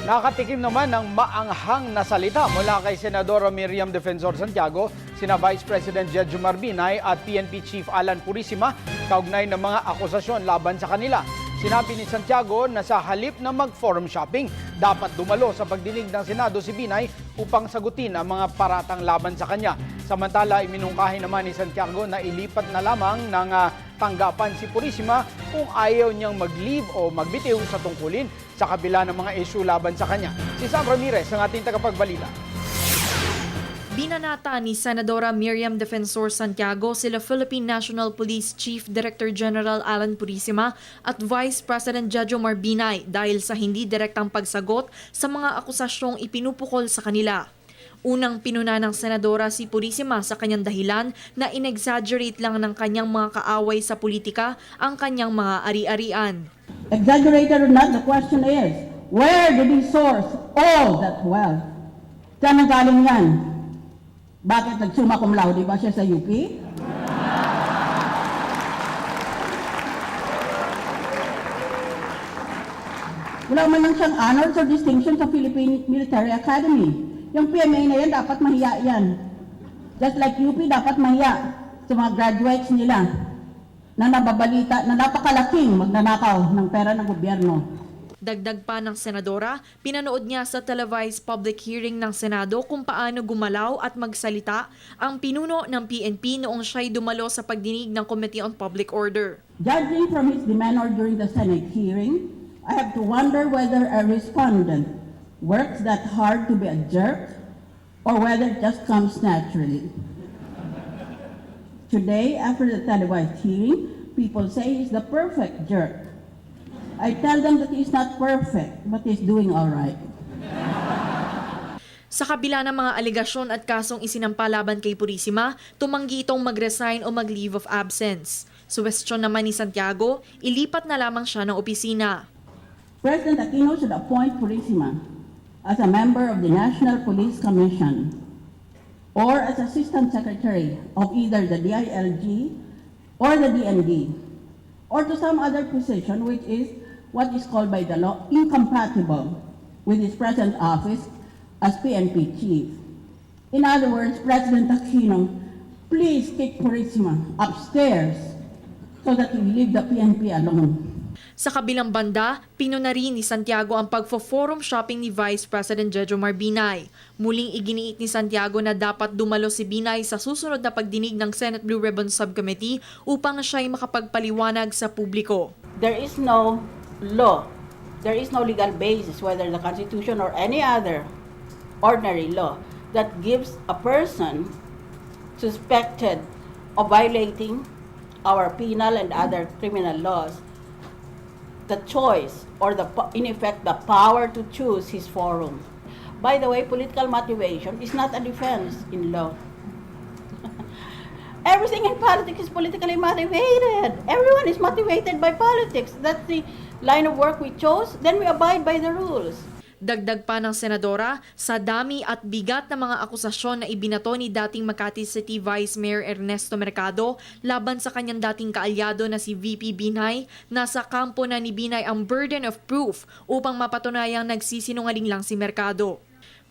Nakatikim naman ng maanghang na salita mula kay Senadora Miriam Defensor Santiago, sina Vice President Jejomar Binay at PNP Chief Alan Purisima kaugnay ng mga akusasyon laban sa kanila. Sinabi ni Santiago na sa halip na mag-forum shopping, dapat dumalo sa pagdinig ng Senado si Binay upang sagutin ang mga paratang laban sa kanya. Samantala, iminungkahi naman ni Santiago na ilipat na lamang ng tanggapan si Purisima kung ayaw niyang mag-leave o magbitiw sa tungkulin sa kabila ng mga issue laban sa kanya. Si Sam Ramirez, ang ating tagapagbalita. Binanata ni Senadora Miriam Defensor Santiago sila Philippine National Police Chief Director General Alan Purisima at Vice President Jejomar Binay dahil sa hindi direktang pagsagot sa mga akusasyong ipinupukol sa kanila. Unang pinuna ng Senadora si Purisima sa kanyang dahilan na in-exaggerate lang ng kanyang mga kaaway sa politika ang kanyang mga ari-arian. Exaggerated or not, the question is, where did he source all that wealth? Saan ang galing yan? Bakit nagsumma cum laude ba siya sa UP? Wala man lang siyang honors or distinction sa Philippine Military Academy. Yung PMA na yan, dapat mahiya yan. Just like UP, dapat mahiya sa mga graduates nila na nababalita na napakalaking magnanakaw ng pera ng gobyerno. Dagdag pa ng Senadora, pinanood niya sa televised public hearing ng Senado kung paano gumalaw at magsalita ang pinuno ng PNP noong siya'y dumalo sa pagdinig ng Committee on Public Order. Judging from his demeanor during the Senate hearing, I have to wonder whether a respondent works that hard to be a jerk or whether it just comes naturally. Today, after the televised hearing, people say he's the perfect jerk. I tell them that he's not perfect, but he's doing all right. Sa kabila ng mga alegasyon at kasong isinampa laban kay Purisima, tumanggi itong mag-resign o mag-leave of absence. Suwestyon naman ni Santiago, ilipat na lamang siya ng opisina. President Aquino should appoint Purisima as a member of the National Police Commission or as Assistant Secretary of either the DILG or the DND or to some other position which is what is called by the law incompatible with his present office as PNP Chief. In other words, President Aquino, please kick Purisima upstairs so that he leave the PNP alone. Sa kabilang banda, pinuna rin ni Santiago ang pagfo-forum shopping ni Vice President Jejomar Binay. Muling iginiit ni Santiago na dapat dumalo si Binay sa susunod na pagdinig ng Senate Blue Ribbon Subcommittee upang siya'y makapagpaliwanag sa publiko. There is no law, there is no legal basis, whether the Constitution or any other ordinary law, that gives a person suspected of violating our penal and other criminal laws the choice or in effect the power to choose his forum. By the way, political motivation is not a defense in law. Everything in politics is politically motivated. Everyone is motivated by politics. That's the line of work we chose. Then we abide by the rules. Dagdag pa ng Senadora, sa dami at bigat ng mga akusasyon na ibinato ni dating Makati City Vice Mayor Ernesto Mercado laban sa kanyang dating kaalyado na si VP Binay, nasa kampo na ni Binay ang burden of proof upang mapatunayang nagsisinungaling lang si Mercado.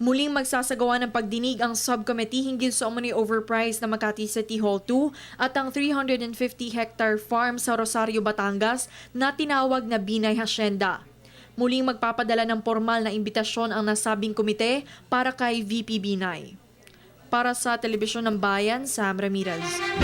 Muling magsasagawa ng pagdinig ang subcommittee hinggil sa umano'y overpriced na Makati City Hall 2 at ang 350-hectare farm sa Rosario, Batangas na tinawag na Binay Hacienda. Muling magpapadala ng formal na imbitasyon ang nasabing komite para kay VP Binay. Para sa Telebisyon ng Bayan, Sam Ramirez.